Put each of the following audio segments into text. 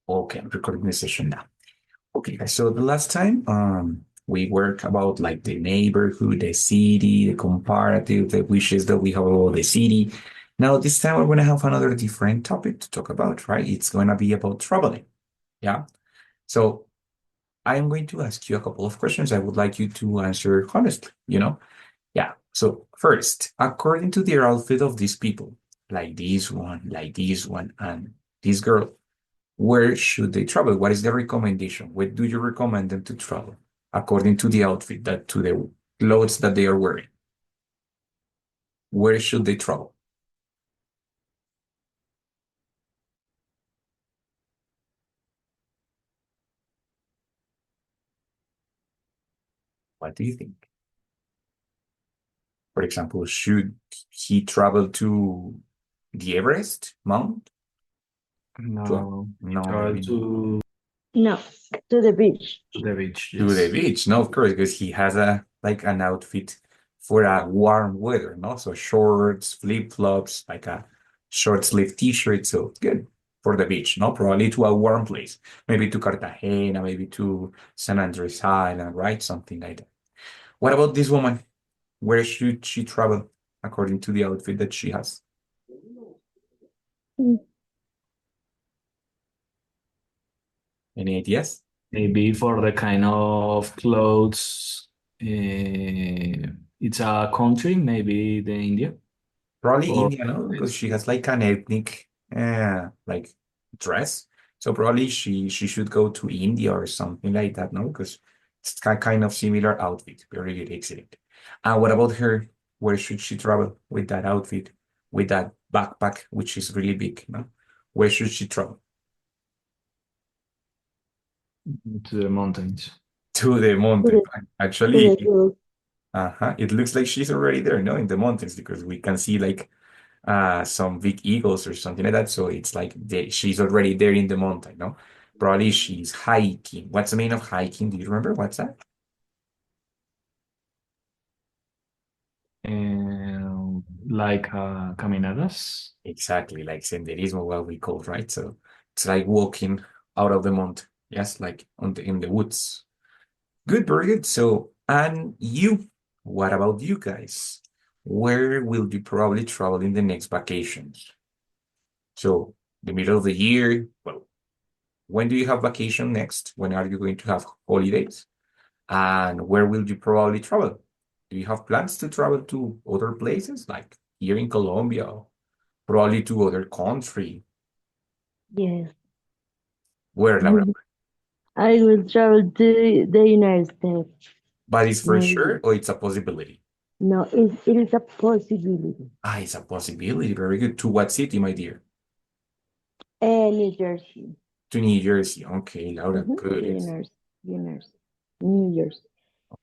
Okay, I'm recording the session now. Okay, guys, so the last time we worked about like the neighborhood, the city, the comparative, the wishes that we have about the city. Now this time we're gonna have another different topic to talk about, right? It's gonna be about traveling. Yeah. So I'm going to ask you a couple of questions. I would like you to answer honestly. Yeah. So first, according to the outfit of these people, like this one, and this girl, where should they travel? What is the recommendation? Where do you recommend them to travel according to the outfit, that to the clothes that they are wearing? Where should they travel? What do you think? For example, should he travel to the Everest Mount? No, No, travel maybe not. No, to the beach. to the beach, To the yes. beach. No, of course, because he has a like an outfit for a warm weather, no? So shorts, flip-flops, like a short sleeve t-shirt. So good for the beach, no? Probably to a warm place. Maybe to Cartagena, maybe to San Andres Island, right? Something like that. What about this woman? Where should she travel according to the outfit that she has? Mm. Any ideas? Maybe for the kind of clothes, it's a country, maybe the India. Probably Or India, no? Because she has like an ethnic like dress. So probably she should go to India or something like that, no? Because it's kind of similar outfit. Very good, excellent. And what about her? Where should she travel with that outfit, with that backpack, which is really big, no? Where should she travel? to the mountains. To the To mountain. the to the Actually, hills. it looks like she's already there, no? In the mountains, because we can see like some big eagles or something like that. So it's like she's already there in the mountain, no? Probably she's hiking. What's the meaning of hiking? Do you remember? What's that? Like caminadas. Exactly, like senderismo, what we call, right? So it's like walking out of the mountain. Yes, like in the woods. Good, very good. So, and you, what about you guys? Where will you probably travel in the next vacations? So, the middle of the year, well, when do you have vacation next? When are you going to have holidays? And where will you probably travel? Do you have plans to travel to other places, like here in Colombia, or probably to other country? Yes. Where, Laura? I will travel to the United States. But it's for Maybe. sure, or it's a possibility? No, it is a possibility. Ah, it's a possibility. Very good. To what city, my dear? New Jersey. To New Jersey. Okay, Laura, Mm-hmm. good. New Year's.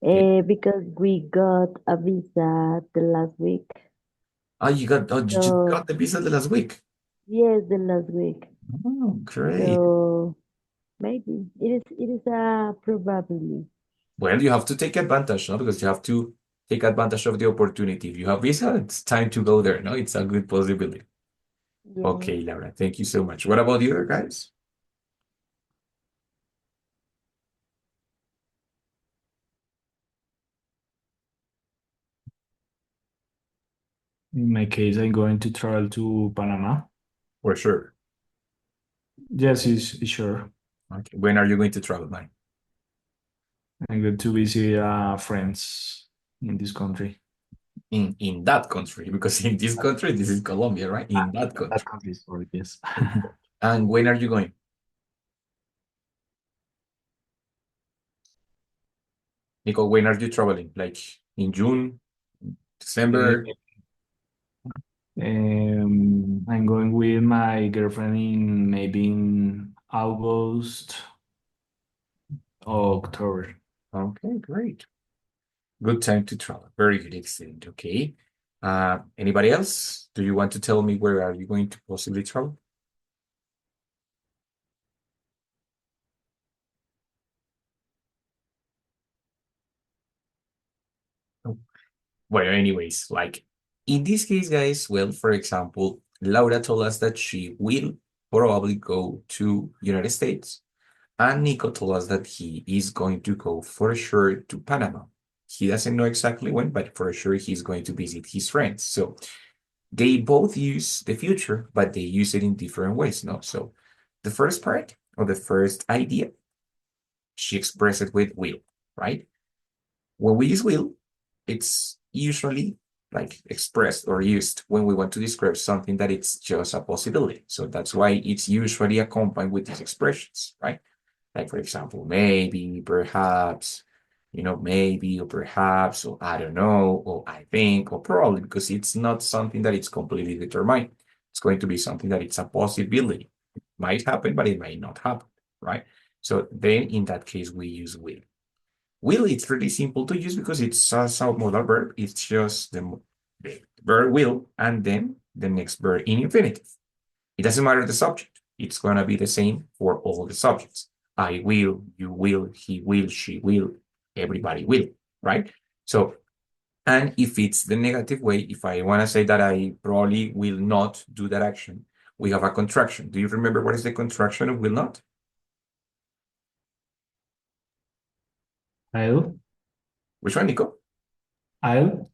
Okay. Because we got a visa the last week. You just So got the visa the last week. yes, the last week. Oh, great. So maybe it is a probability. Well, you have to take advantage, no? Because you have to take advantage of the opportunity. If you have visa, it's time to go there, no? It's a good possibility. Yes. Okay, Laura, thank you so much. What about the other guys? In my case, I'm going to travel to Panama. For sure. Yes, it's sure. Okay. When are you going to travel, man? I'm going to visit friends in this country. In that country, because in this country, this is Colombia, right? In that That country. country, sorry, yes. And when are you going? Nico, when are you traveling? Like in June, December? I'm going with my girlfriend in maybe in August or October. Okay, great. Good time to travel. Very good, excellent. Okay. Anybody else? Do you want to tell me where are you going to possibly travel? No. Well, anyways, like in this case, guys, well, for example, Laura told us that she will probably go to United States. And Nico told us that he is going to go for sure to Panama. He doesn't know exactly when, but for sure he's going to visit his friends. So they both use the future, but they use it in different ways. No, so the first part or the first idea, she expressed it with will, right? When we use will, it's usually like expressed or used when we want to describe something that it's just a possibility. So that's why it's usually accompanied with these expressions, right? Like, for example, maybe, perhaps, maybe, or perhaps, or I don't know, or I think, or probably, because it's not something that it's completely determined. It's going to be something that it's a possibility. It might happen, but it might not happen, right? So then in that case, we use will. Will, it's really simple to use because it's a submodal verb. It's just the verb will and then the next verb in infinitive. It doesn't matter the subject. It's going to be the same for all the subjects. I will, you will, he will, she will, everybody will, right? So, and if it's the negative way, if I want to say that I probably will not do that action, we have a contraction. Do you remember what is the contraction of will not? I'll. Which one, Nico? I'll.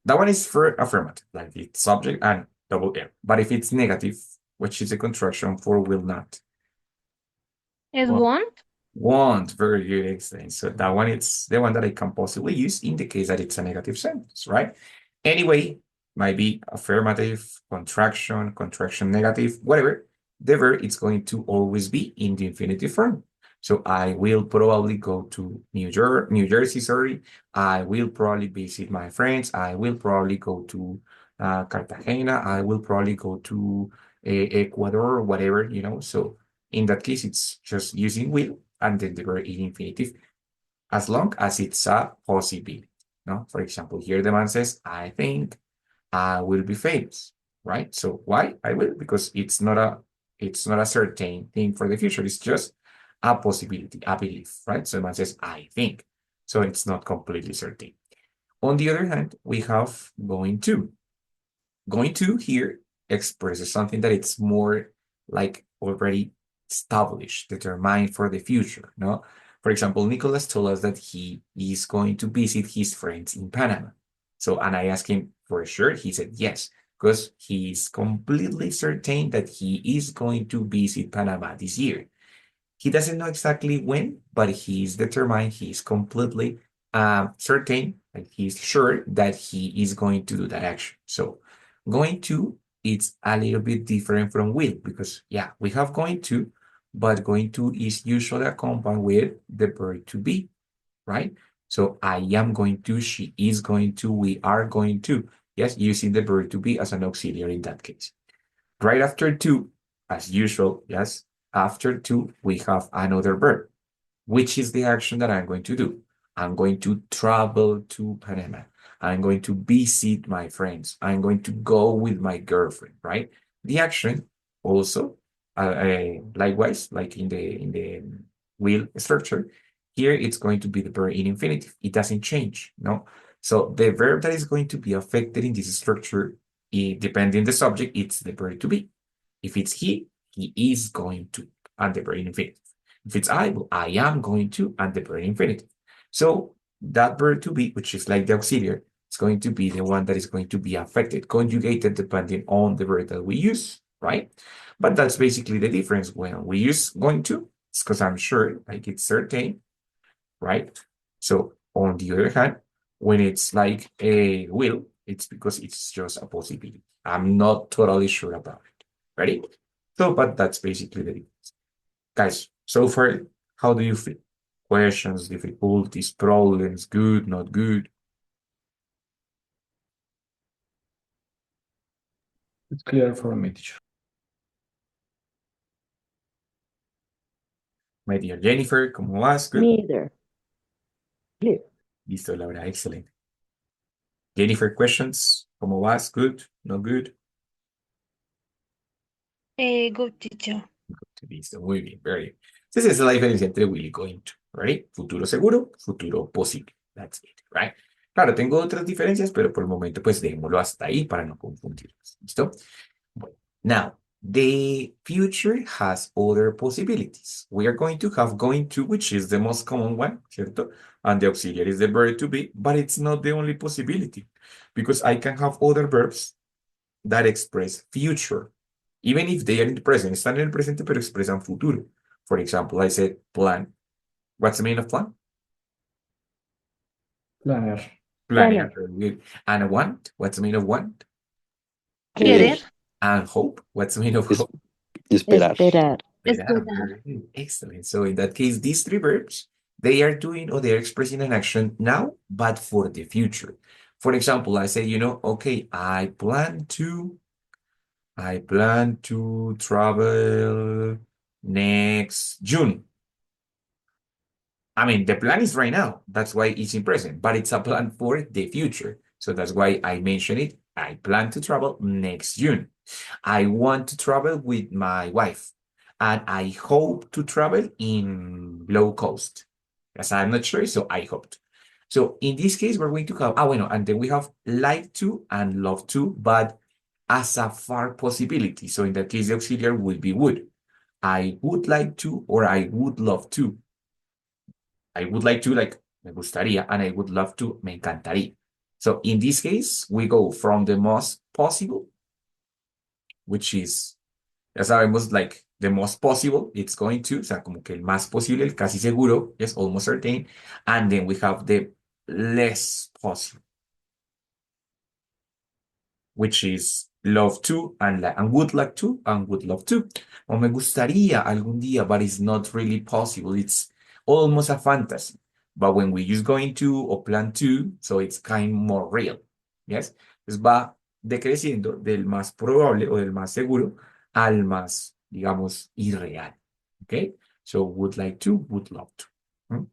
That one is for affirmative, like it's subject and double L. But if it's negative, which is a contraction for will not? Is Well, want? Won't. Very good, excellent. So that one, it's the one that I can possibly use in the case that it's a negative sentence, right? Anyway, might be affirmative, contraction negative, whatever. The verb, it's going to always be in the infinitive form. So I will probably go to New Jersey, sorry. I will probably visit my friends. I will probably go to Cartagena. I will probably go to Ecuador, whatever, So in that case, it's just using will and then the verb in infinitive, as long as it's a possibility. No? For example, here the man says, I think I will be famous, right? So why I will? Because it's not a certain thing for the future. It's just a possibility, a belief, right? So the man says, I think. So it's not completely certain. On the other hand, we have going to. Going to here expresses something that it's more like already established, determined for the future, no? For example, Nicholas told us that he is going to visit his friends in Panama. So, and I asked him for sure, he said yes, because he is completely certain that he is going to visit Panama this year. He doesn't know exactly when, but he's determined, he's completely certain, and he's sure that he is going to do that action. So going to, it's a little bit different from will, because yeah, we have going to, but going to is usually accompanied with the verb to be, right? So I am going to, she is going to, we are going to. Yes, using the verb to be as an auxiliary in that case. Right after to, as usual, yes, after to, we have another verb, which is the action that I'm going to do. I'm going to travel to Panama. I'm going to visit my friends. I'm going to go with my girlfriend, right? The action also, likewise, like in the will structure, here it's going to be the verb in infinitive. It doesn't change, no? So the verb that is going to be affected in this structure, depending the subject, it's the verb to be. If it's he is going to, and the verb in infinitive. If it's I, well, I am going to, and the verb in infinitive. So that verb to be, which is like the auxiliary, is going to be the one that is going to be affected, conjugated depending on the verb that we use, right? But that's basically the difference. When we use going to, it's because I'm sure, like it's certain, right? So on the other hand, when it's like a will, it's because it's just a possibility. I'm not totally sure about it. Ready? So, but that's basically the difference. Guys, so far, how do you feel? Questions, difficulties, problems, good, not good? it's clear for me, teacher. My dear Jennifer, ¿cómo vas? Good. Neither. Clear. Listo, Laura, excelente. Jennifer, questions? ¿Cómo vas? Good, not good? Good teacher. Listo, muy bien, very bien. Entonces, esa es la diferencia entre will y going to, right? Futuro seguro, futuro posible. That's it, right? Claro, tengo otras diferencias, pero por el momento, pues dejémoslo hasta ahí para no confundirnos. ¿Listo? Bueno, now, The future has other possibilities. We are going to have going to, which is the most common one, ¿cierto? And the auxiliary is the verb to be, but it's not the only possibility because I can have other verbs that express future, even if they are in the present. Están en el presente, pero expresan futuro. For example, I said plan. What's the meaning of plan? Planear. Planning. Very good. And want? What's the meaning of want? Querer. And hope? What's the meaning of Es- hope? Esperar. Esperar. Esperar. Very good. Excellent. So in that case, these three verbs, they are doing or they're expressing an action now, but for the future. For example, I say, okay, I plan to travel next June. I mean, the plan is right now. That's why it's in present, but it's a plan for the future. So that's why I mentioned it. I plan to travel next June. I want to travel with my wife, and I hope to travel in low cost. As I'm not sure, so I hoped. So in this case, we're going to have, bueno, and then we have like to and love to, but as a far possibility. So in that case, the auxiliary would be would. I would like to, or I would love to. I would like to, like, me gustaría, and I would love to, me encantaría. So in this case, we go from the most possible, which is, ya sabemos, like, the most possible, it's going to, o sea, como que el más posible, el casi seguro, yes, almost certain, and then we have the less possible, which is love to and would like to and would love to. O me gustaría algún día, but it's not really possible. It's almost a fantasy. But when we use going to or plan to, so it's kind more real. Yes? Entonces va decreciendo del más probable o del más seguro al más, digamos, irreal. Okay? So would like to, would love to. Hmm?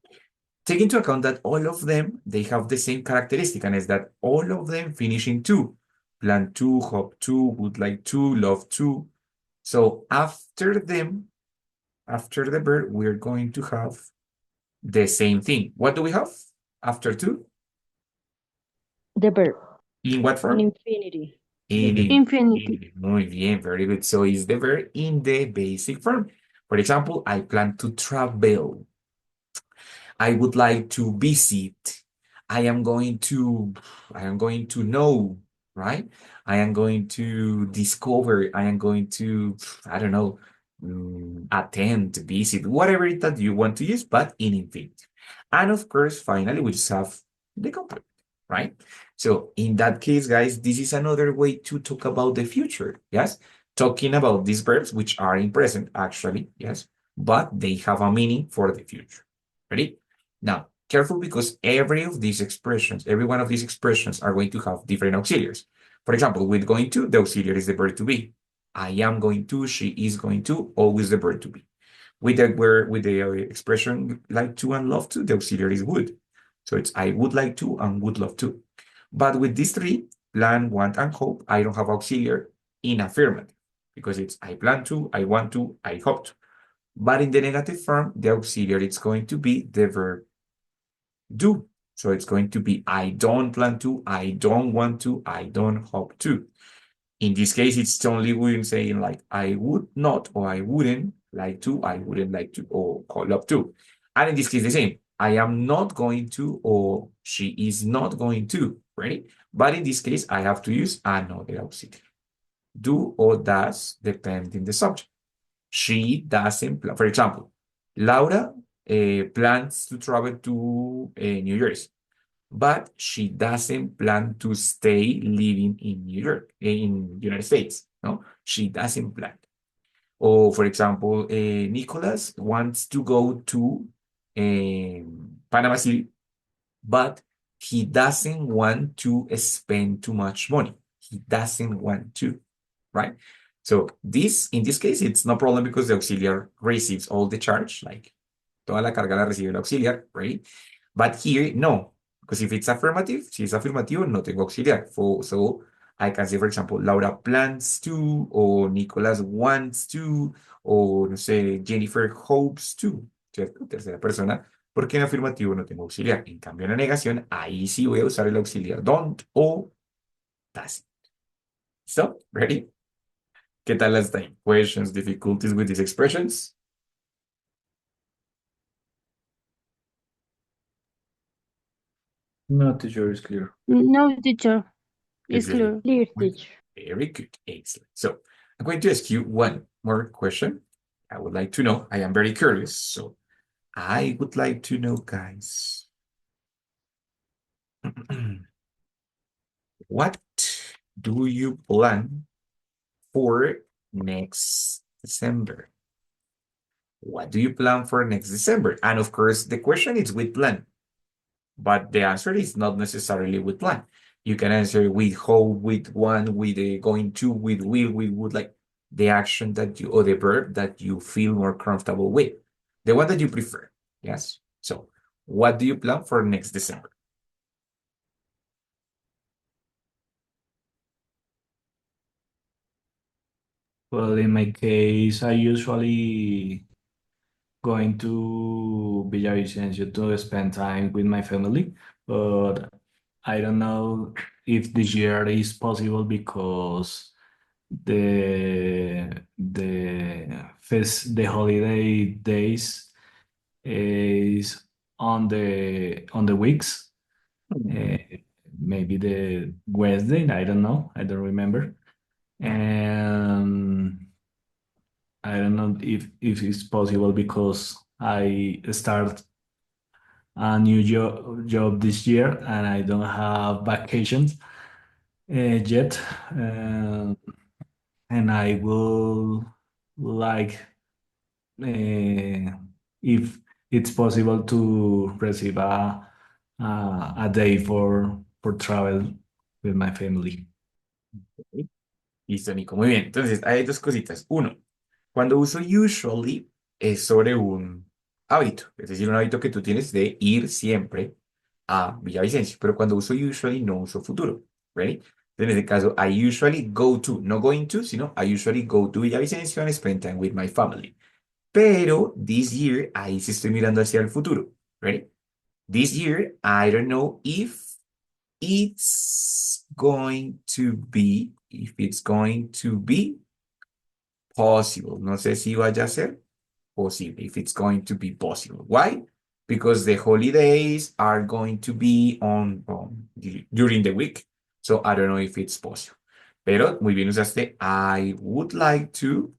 Take into account that all of them, they have the same characteristic, and is that all of them finish in to. Plan to, hope to, would like to, love to. So after them, after the verb, we're going to have the same thing. What do we have after to? The verb. In what In form? infinity. In Infinity. Muy bien, very good. So is the verb in the basic form. For example, I plan to travel. I would like to visit. I am going to know, right? I am going to discover. I am going to, I don't know, attend, visit, whatever it that you want to use, but in infinitive. And of course, finally, we just have the complement, right? So in that case, guys, this is another way to talk about the future, yes? Talking about these verbs, which are in present, actually, yes, but they have a meaning for the future. Ready? Now, careful because every one of these expressions are going to have different auxiliaries. For example, with going to, the auxiliary is the verb to be. I am going to, she is going to, always the verb to be. With the expression like to and love to, the auxiliary is would. So it's I would like to and would love to. But with these three, plan, want, and hope, I don't have auxiliary in affirmative because it's I plan to, I want to, I hope to. But in the negative form, the auxiliary is going to be the verb do. So it's going to be I don't plan to, I don't want to, I don't hope to. In this case, it's only we saying like I would not or I wouldn't like to, I wouldn't like to, or call up to. And in this case, the same. I am not going to or she is not going to, right? But in this case, I have to use another auxiliary. Do or does depend in the subject. She doesn't plan. For example, Laura plans to travel to New Jersey, but she doesn't plan to stay living in New York, in United States. No, she doesn't plan. Or for example, Nicholas wants to go to Panama City, but he doesn't want to spend too much money. He doesn't want to, right? So in this case, it's no problem because the auxiliary receives all the charge, like toda la carga la recibe el auxiliar, right? But here, no, because if it's affirmative, si es afirmativo, no tengo auxiliar. So I can say, for example, Laura plans to, or Nicholas wants to, o no sé, Jennifer hopes to, ¿cierto? Tercera persona, porque en afirmativo no tengo auxiliar. En cambio, en la negación, ahí sí voy a usar el auxiliar don't o doesn't. ¿Listo? ¿Ready? ¿Qué tal last time? Questions, difficulties with these expressions? No, teacher is clear. No, teacher. It's Excellent. clear. Clear, teacher. Very good. Excellent. So I'm going to ask you one more question. I would like to know. I am very curious. So I would like to know, guys, what do you plan for next December? What do you plan for next December? And of course, the question is with plan, but the answer is not necessarily with plan. You can answer with hope, with want, with going to, with will, with would, like the action that you, or the verb that you feel more comfortable with, the one that you prefer. Yes. So, what do you plan for next December? Well, in my case, I usually going to Villavicencio to spend time with my family, but I don't know if this year is possible because the holiday days is on the weeks. Uh, Maybe the Wednesday, I don't know, I don't remember. And I don't know if it's possible because I start a new job this year and I don't have vacations yet. And I will like if it's possible to receive a day for travel with my family. Listo, Nico. Muy bien. Entonces, hay dos cositas. Uno, cuando uso usually es sobre un hábito, es decir, un hábito que tú tienes de ir siempre a Villavicencio, pero cuando uso usually no uso futuro. ¿Ready? En este caso, I usually go to, no going to, sino I usually go to Villavicencio and spend time with my family. Pero this year, ahí sí estoy mirando hacia el futuro. ¿Ready? This year, I don't know if it's going to be possible. No sé si vaya a ser posible, if it's going to be possible. Why? Because the holidays are going to be during the week. So I don't know if it's possible. Pero muy bien usaste I would like to,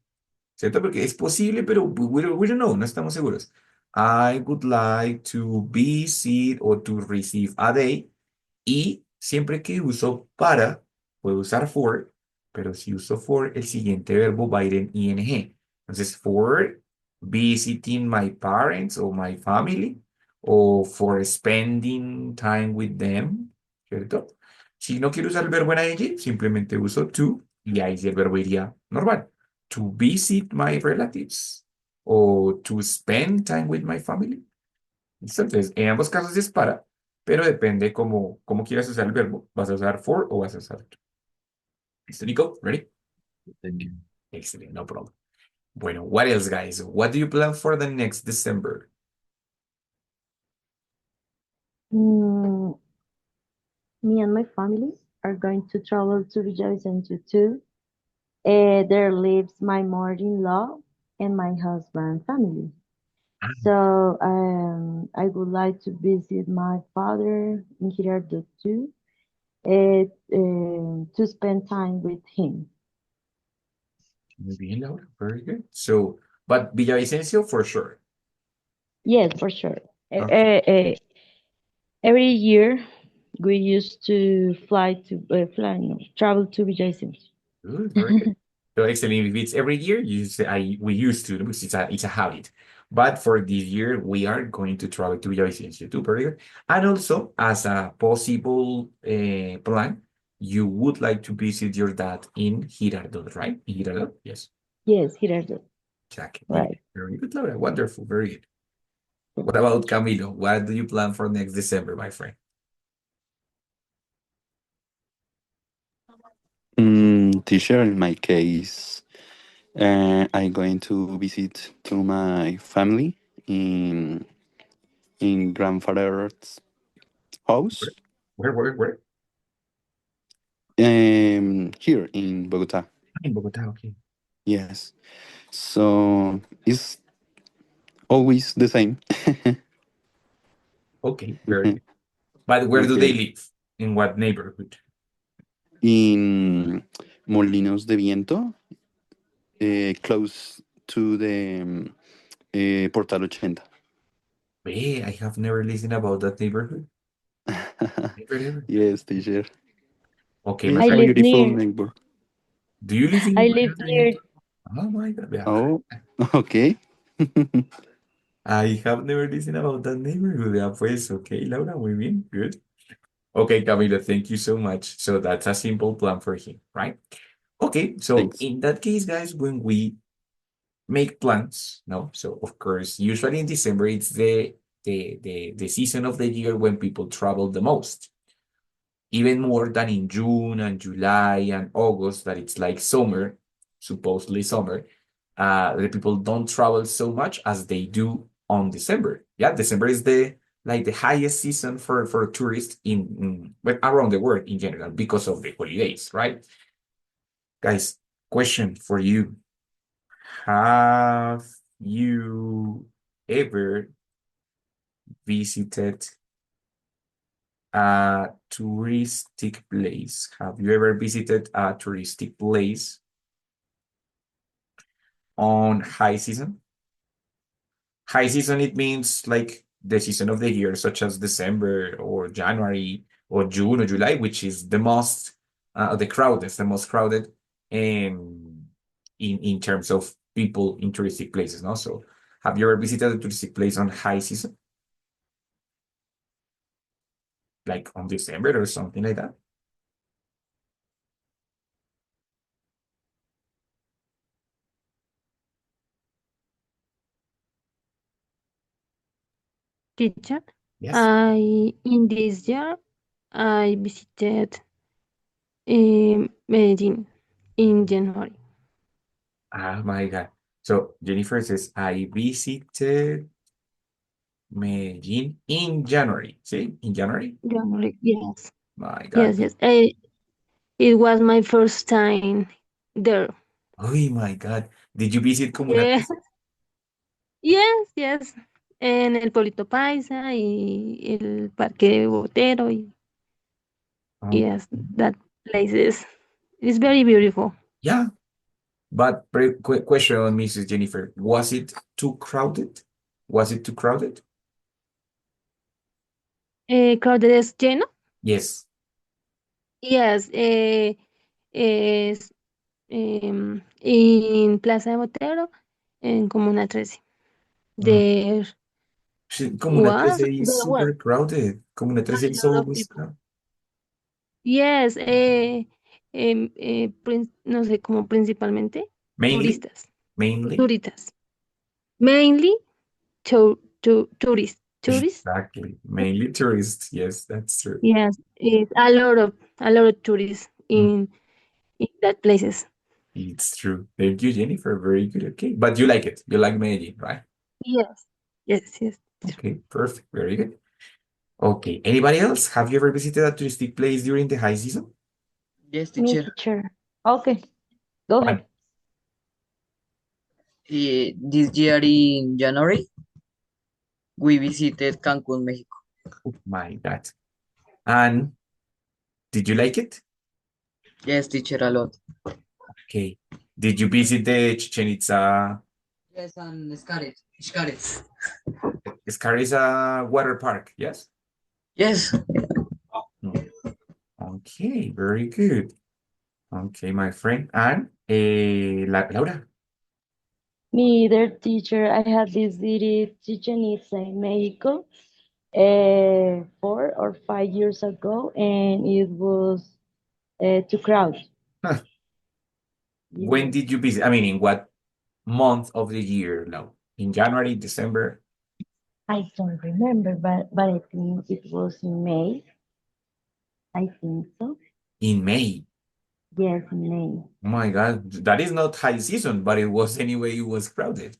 ¿cierto? Porque es posible, pero we don't know, no estamos seguros. I would like to visit or to receive a day. Y siempre que uso para, puedo usar for, pero si uso for, el siguiente verbo va a ir en ing. Entonces, for visiting my parents o my family, o for spending time with them, ¿cierto? Si no quiero usar el verbo en ing, simplemente uso to, y ahí sí el verbo iría normal. To visit my relatives, o to spend time with my family. ¿Listo? Entonces, en ambos casos es para, pero depende cómo quieras usar el verbo. ¿Vas a usar for o vas a usar to? ¿Listo, Nico? Ready? Thank you. Excellent, no problem. Bueno, what else, guys? What do you plan for the next December? Mm, me and my family are going to travel to Villavicencio too. There lives my mother-in-law and my husband family. So I would like to visit my father in Girardot too, to spend time with him. Muy bien, Laura. Very good. So, but Villavicencio for sure. Yes, for sure. Okay. Every year we used to no, travel to Villavicencio. Good, very good. So excellent. If it's every year, you say we used to because it's a habit. But for this year, we are going to travel to Villavicencio too. Very good. And also, as a possible plan, you would like to visit your dad in Girardot, right? In Girardot, yes. Yes, Girardot. Exactly. Muy Right. bien. Very good, Laura. Wonderful. Very good. What about Camilo? What do you plan for next December, my friend? Teacher, in my case, I'm going to visit to my family in grandfather's house Where? here in Bogota. In Bogotá, okay. Yes. So it's always the same. Okay, very good. But where do they Okay. live? In what neighborhood? In Molinos de Viento, close to the Portal 80. Hey, I have never listened about that neighborhood. Never, ever. Yes, teacher. Okay, my It's I a friend. live beautiful near. neighbor. Do you live I in live Molinos de near. Viento? Oh my God. Yeah. Oh, okay. I have never listened about that neighborhood. Yeah, pues, okay, Laura, muy bien. Good. Okay, Camilo, thank you so much. So that's a simple plan for him, right? Okay, so Thanks. in that case, guys, when we make plans, no? So of course, usually in December, it's the season of the year when people travel the most. Even more than in June and July and August, that it's like summer, supposedly summer. The people don't travel so much as they do on December. Yeah, December is the highest season for tourists but around the world in general because of the holidays, right? Guys, question for you. Have you ever visited a touristic place? Have you ever visited a touristic place on high season? High season, it means like the season of the year, such as December or January or June or July, which is the most crowded in terms of people in touristic places, no? So have you ever visited a touristic place on high season? Like on December or something like that? Teacher, Yes. I in this year I visited Medellin in January. Oh my God. So Jennifer says, I visited Medellin in January. See, in January? January, yes, My God. yes, yes. It was my first time there. Oh my God. Did you visit Comuna Yeah, 13? yes, yes. En el Pueblito Paisa y el Parque Botero y Oh, yes, that places is very beautiful. yeah. But question, Mrs. Jennifer, was it too crowded? Was it too crowded? Crowded es lleno. Yes. Yes, es in Plaza de Botero, en Comuna 13. Mm. There Comuna there is was super crowded. Comuna 13 is a lot of always people. crowded. Yes, no sé, como principalmente Mainly, turistas, mainly. turistas. Mainly tourists. Exactly. Mainly tourists. Yes, that's true. Yes, it's a lot of tourists Mm. in that places. It's true. Thank you, Jennifer. Very good. Okay. But you like it. You like Medellin, right? Yes, yes, yes. Okay, perfect. Very good. Okay. Anybody else? Have you ever visited a touristic place during the high season? Yes, Me, teacher. teacher. Okay, go Fine. ahead. This year in January, we visited Cancun, Mexico. Oh my God. And did you like it? Yes, teacher, a lot. Okay. Did you visit the Chichen Itza? Yes, and Xcaret. Scar is a water park, yes? Yes, Mm. Okay, very good. Okay, my friend. And Laura. Me either, teacher. I had visited Chichen Itza in Mexico 4 or 5 years ago, and it was too crowded. Huh. When Yes. did you visit? I mean, in what month of the year, Laura? In January, December, I don't remember, but I think it was in May. I think so. in May. Yes, in May. Oh my God, that is not high season, but it was anyway, it was crowded.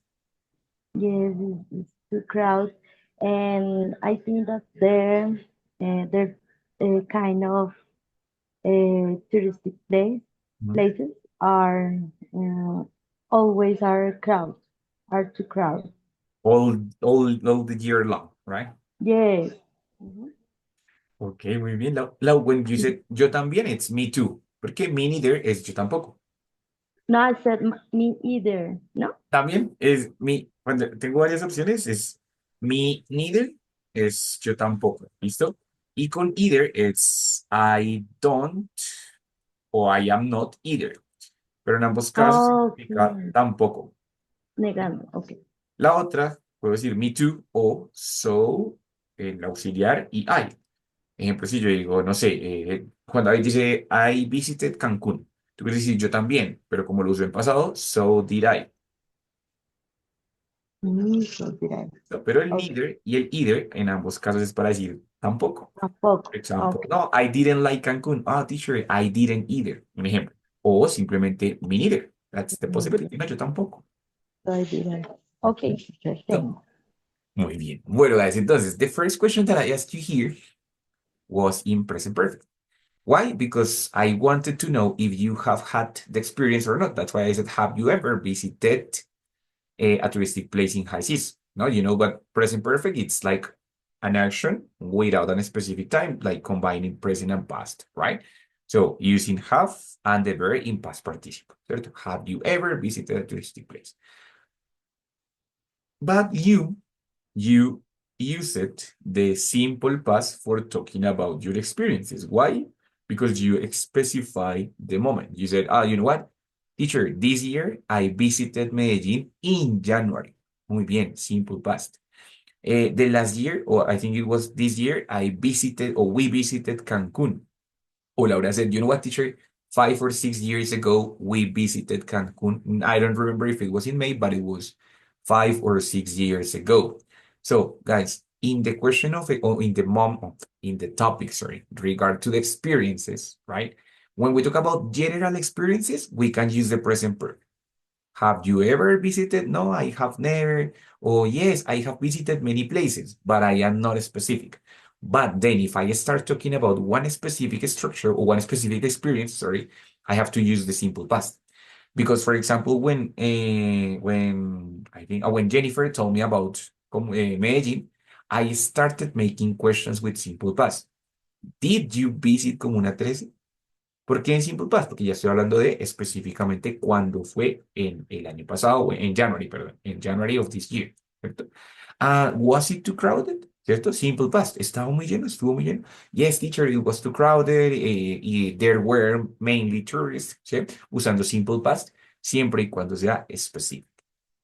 Yes, it's too crowded, and I think that they're kind of touristic places are uh, always are too crowded. All the year long, right? Yes. Mhm. Ok, muy bien. Lau, when you said yo también, it's me too. Porque me neither es yo tampoco. No, I said me either. No? También es mi, cuando tengo varias opciones, es me neither, es yo tampoco. ¿Listo? Y con either, it's I don't o I am not either. Pero en ambos casos significa Okay. tampoco. Negando. Okay. La otra, puedo decir me too o so, el auxiliar y I. Ejemplo, si yo digo, no sé, Juan David dice, I visited Cancún. Tú quieres decir yo también, pero como lo uso en pasado, so did I. So did I. ¿No? Pero el Okay. neither y el either en ambos casos es para decir tampoco. Tampoco. Por ejemplo, Okay. no, I didn't like Cancún. Ah, teacher, I didn't either. Un ejemplo. O simplemente me neither. That's the possibility. No, yo tampoco. So I did I. Okay, teacher, No. thanks. Muy bien. Bueno, guys, entonces, the first question that I asked you here was in present perfect. Why? Because I wanted to know if you have had the experience or not. That's why I said, have you ever visited a touristic place in high seas? No, you know, but present perfect, it's like an action without a specific time, like combining present and past, right? So using have and the verb in past participle. Certo? Have you ever visited a touristic place? But you use it the simple past for talking about your experiences. Why? Because you specify the moment. You said, you know what? Teacher, this year I visited Medellin in January. Muy bien, simple past. The last year, or I think it was this year, I visited or we visited Cancun. Or Laura said, you know what, teacher? 5 or 6 years ago, we visited Cancun. I don't remember if it was in May, but it was 5 or 6 years ago. So, guys, in the question of it, or in the in the topic, sorry, regard to the experiences, right? When we talk about general experiences, we can use the present perfect. Have you ever visited? No, I have never. Oh, yes, I have visited many places, but I am not specific. But then if I start talking about one specific structure or one specific experience, sorry, I have to use the simple past. Because, for example, when Jennifer told me about Medellin, I started making questions with simple past. Did you visit Comuna 13? ¿Por qué en Simple Past? Porque ya estoy hablando de específicamente cuándo fue en el año pasado, o en January, perdón, en January of this year, ¿cierto? Was it too crowded? ¿Cierto? Simple Past. Estaba muy lleno, estuvo muy lleno. Yes, teacher, it was too crowded. Y there were mainly tourists, ¿sí? Usando Simple Past, siempre y cuando sea específico.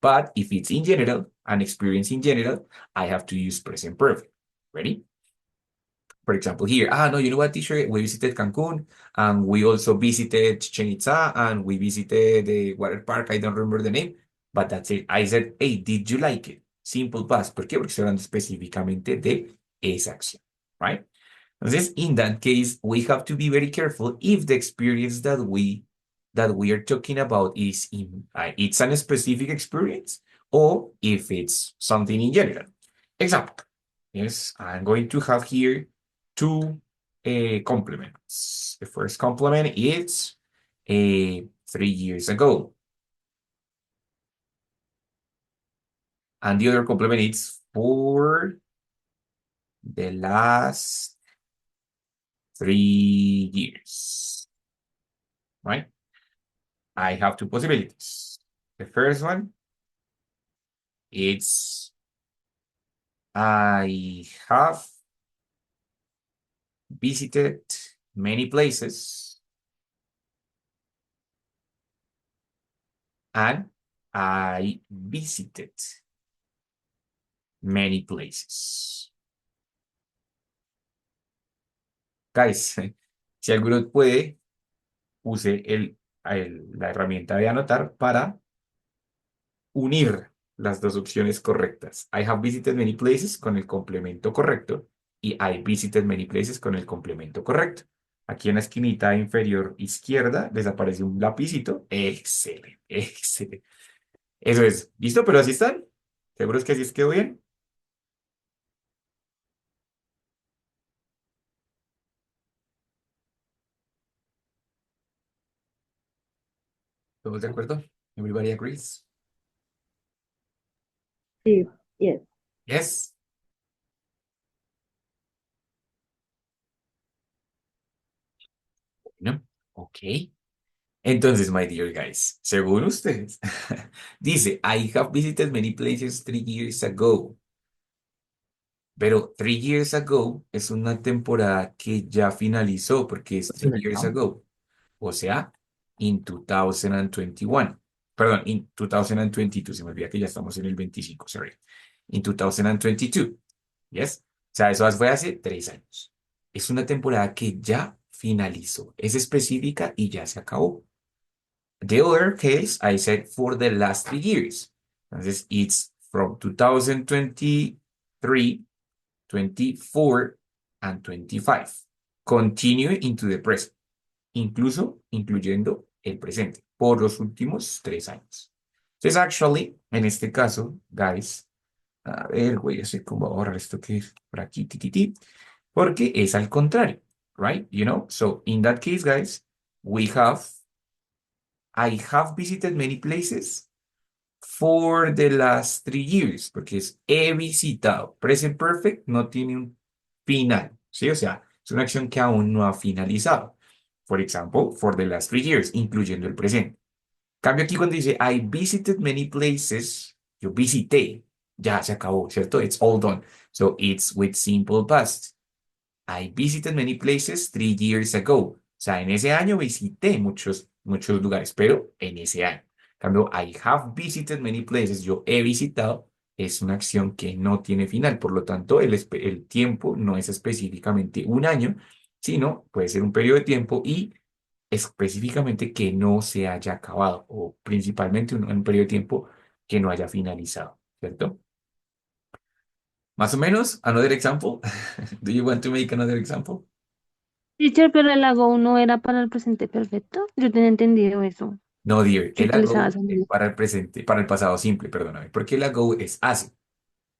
But if it's in general, an experience in general, I have to use present perfect. Ready? For example, here, no, you know what, teacher? We visited Cancun and we also visited Chichen Itza and we visited the water park. I don't remember the name, but that's it. I said, hey, did you like it? Simple past. ¿Por qué? Porque estoy hablando específicamente de esa acción, right? Entonces, in that case, we have to be very careful if the experience that we are talking about is it's a specific experience or if it's something in general. Example. Yes, I'm going to have here two complements. The first complement is 3 years ago. And the other complement is for the last 3 years. Right? I have two possibilities. The first one, it's I have visited many places and I visited many places. Guys, si alguno puede, use la herramienta de anotar para unir las dos opciones correctas. I have visited many places con el complemento correcto y I visited many places con el complemento correcto. Aquí en la esquinita inferior izquierda les aparece un lapicito. Excelente, excelente. Eso es. ¿Listo? Pero así están. ¿Seguros que así es quedó bien? ¿Todos de acuerdo? Everybody agrees? Sí, yes. Yes. No. Ok. Entonces, my dear guys, según ustedes, dice, I have visited many places 3 years ago. Pero 3 years ago es una temporada que ya finalizó porque es 3 years ago. O sea, in 2021. Perdón, in 2022. Se me olvida que ya estamos en el 25, sorry. In 2022. Yes. O sea, eso fue hace 3 años. Es una temporada que ya finalizó. Es específica y ya se acabó. The other case, I said for the last 3 years. Entonces, it's from 2023, 24, and 25. Continue into the present, incluso incluyendo el presente, por los últimos 3 años. Entonces, actually, en este caso, guys, a ver, voy a hacer como ahora esto que es por aquí, porque es al contrario, right? You know, so in that case, guys, we have, I have visited many places for the last 3 years, porque es he visitado. Present perfect no tiene un final, ¿sí? O sea, es una acción que aún no ha finalizado. For example, for the last 3 years, incluyendo el presente. Cambio aquí cuando dice I visited many places, yo visité, ya se acabó, ¿cierto? It's all done. So it's with simple past. I visited many places 3 years ago. O sea, en ese año visité muchos lugares, pero en ese año. En cambio, I have visited many places. Yo he visitado. Es una acción que no tiene final. Por lo tanto, el tiempo no es específicamente un año, sino puede ser un periodo de tiempo y específicamente que no se haya acabado o principalmente un periodo de tiempo que no haya finalizado, ¿cierto? Más o menos, another example. Do you want to make another example? Teacher, pero el hago no era para el presente perfecto. Yo tenía entendido eso, No, dear, que el ago utilizabas es en para el presente, para el pasado simple, perdóname, porque el ago es hace.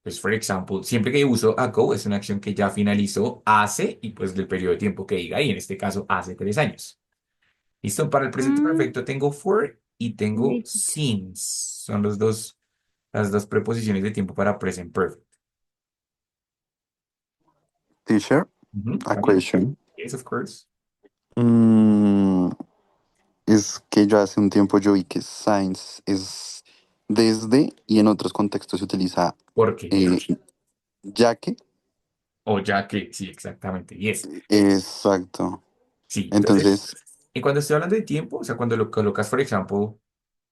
Pues, for example, siempre que uso ago es una acción que ya finalizó hace y pues del periodo de tiempo que diga, y en este caso hace 3 años. ¿Listo? Para el presente Mm, perfecto tengo for y tengo sí, since. Son las dos preposiciones de tiempo para present perfect. Teacher, Ujú, a ¿vale? question. Yes, of course. Mm, es que yo hace un tiempo yo vi que science es desde y en otros contextos se utiliza Porque, eh, ya que. o ya que, sí, exactamente, yes. Exacto. Sí, entonces, Entonces, y cuando estoy hablando de tiempo, o sea, cuando lo colocas, por ejemplo,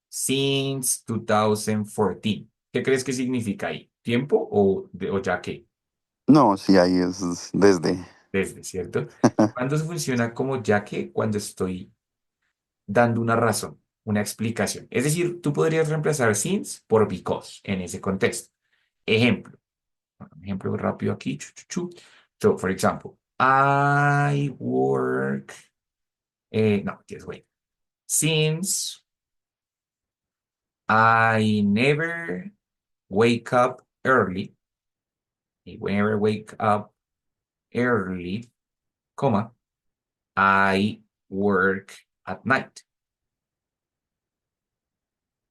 since 2014. ¿Qué crees que significa ahí? ¿Tiempo o ya que? no, sí, ahí es desde. Desde, ¿cierto? ¿Cuándo se funciona como ya que? Cuando estoy dando una razón, una explicación. Es decir, tú podrías reemplazar since por because en ese contexto. Ejemplo, un ejemplo rápido aquí. So, for example, I work, no, just wait. Since I never wake up early, I never wake up early, comma, I work at night.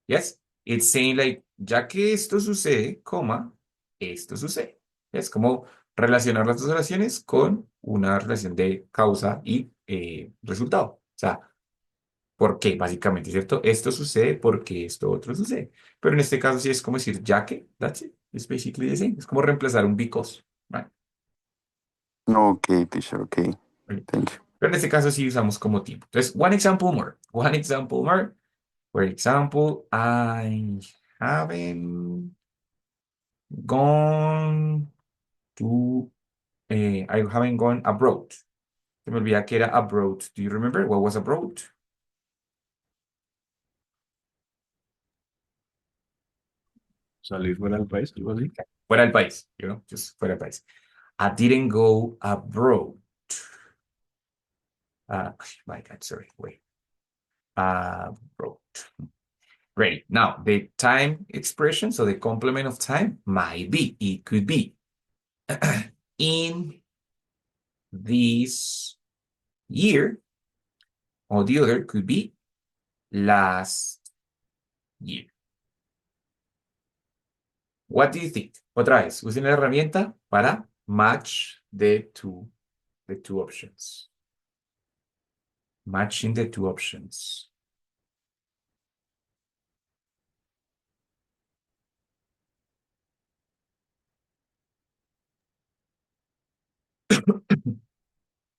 Yes, it's saying like, ya que esto sucede, coma, esto sucede. Es como relacionar las dos oraciones con una relación de causa y resultado. O sea, ¿por qué? Básicamente, ¿cierto? Esto sucede porque esto otro sucede. Pero en este caso sí es como decir ya que, that's it. It's basically the same. Es como reemplazar un because, right? Ok, teacher, ok. Right. Thank you. Pero en este caso sí usamos como tiempo. Entonces, one example more. One example more. For example, I haven't gone to, I haven't gone abroad. Se me olvida que era abroad. Do you remember what was abroad? salir fuera del país, algo así. Fuera del país, just fuera del país. I didn't go abroad. My God, sorry, wait. Abroad. Great. Now, the time expression, so the complement of time might be, it could be in this year, or the other could be last year. What do you think? Otra vez, usen la herramienta para match the two options. Matching the two options.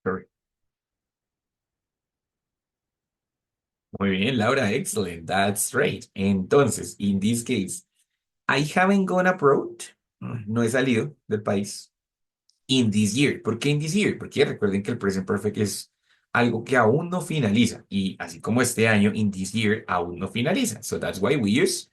Sorry. Muy bien, Laura, excellent. That's right. Entonces, in this case, I haven't gone abroad. No he salido del país. In this year. ¿Por qué in this year? Porque recuerden que el present perfect es algo que aún no finaliza. Y así como este año, in this year, aún no finaliza. So that's why we use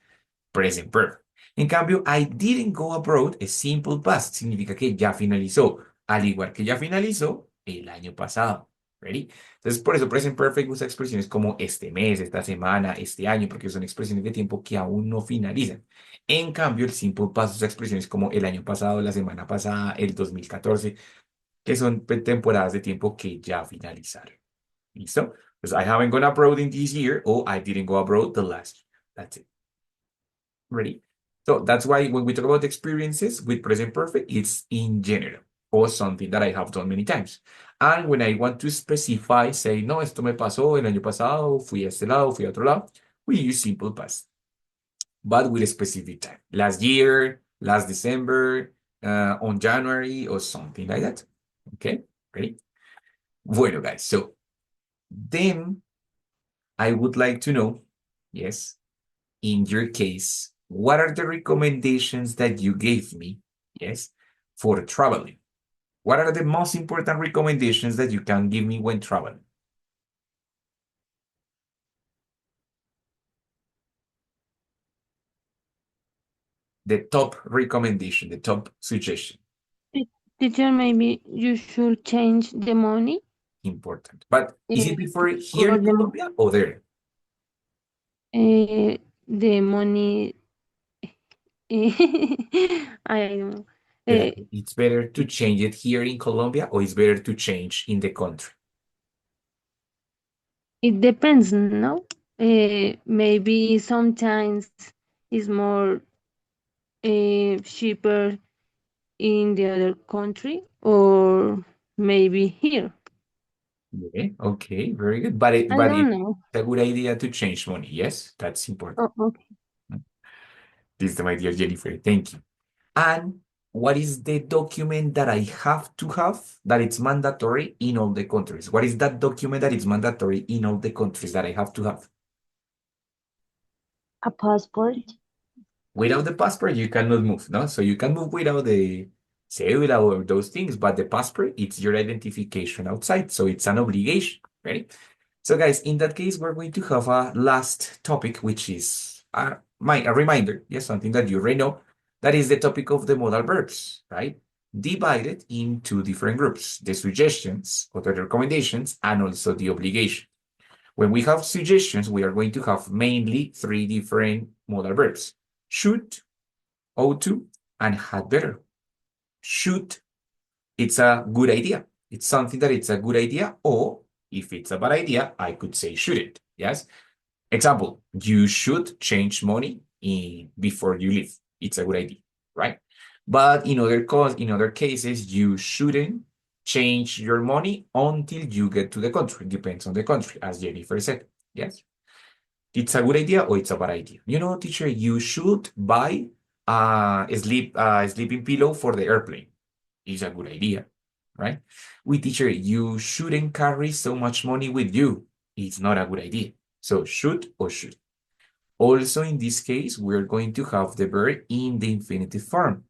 present perfect. En cambio, I didn't go abroad es simple past. Significa que ya finalizó. Al igual que ya finalizó el año pasado. ¿Ready? Entonces, por eso present perfect usa expresiones como este mes, esta semana, este año, porque son expresiones de tiempo que aún no finalizan. En cambio, el simple past usa expresiones como el año pasado, la semana pasada, el 2014, que son temporadas de tiempo que ya finalizaron. ¿Listo? Pues I haven't gone abroad in this year or I didn't go abroad the last year. That's it. Ready? So that's why when we talk about experiences with present perfect, it's in general or something that I have done many times. And when I want to specify, say, no, esto me pasó el año pasado, fui a este lado, fui a otro lado, we use simple past, but with a specific time. Last year, last December, on January, or something like that. Okay, ready? Bueno, guys, so then I would like to know, yes, in your case, what are the recommendations that you gave me, yes, for traveling? What are the most important recommendations that you can give me when traveling? The top recommendation, the top suggestion, Teacher, maybe you should change the money important. But is it before here or in Colombia or there? the money. I don't know. It's better to change it here in Colombia or it's better to change in the country? It depends, no? Maybe sometimes it's more cheaper in the other country or maybe here. Yeah, okay, very good. But I don't know. it's a good idea to change money. Yes, that's important. Oh, okay. This is my dear Jennifer. Thank you. And what is the document that I have to have that it's mandatory in all the countries? What is that document that is mandatory in all the countries that I have to have? A passport. Without the passport, you cannot move, no? So you can move without the cédula or those things, but the passport, it's your identification outside. So it's an obligation, right? So guys, in that case, we're going to have a last topic, which is a reminder, yes, something that you already know. That is the topic of the modal verbs, right? Divided in two different groups, the suggestions or the recommendations and also the obligation. When we have suggestions, we are going to have mainly three different modal verbs. Should, ought to, and had better. Should, it's a good idea. It's something that it's a good idea, or if it's a bad idea, I could say shouldn't, yes? Example, you should change money before you leave. It's a good idea, right? But in other cases, you shouldn't change your money until you get to the country. Depends on the country, as Jennifer said, yes? It's a good idea or it's a bad idea. You know, teacher, you should buy a sleeping pillow for the airplane. It's a good idea, right? We teacher, you shouldn't carry so much money with you. It's not a good idea. So should or should. Also, in this case, we're going to have the verb in the infinitive form.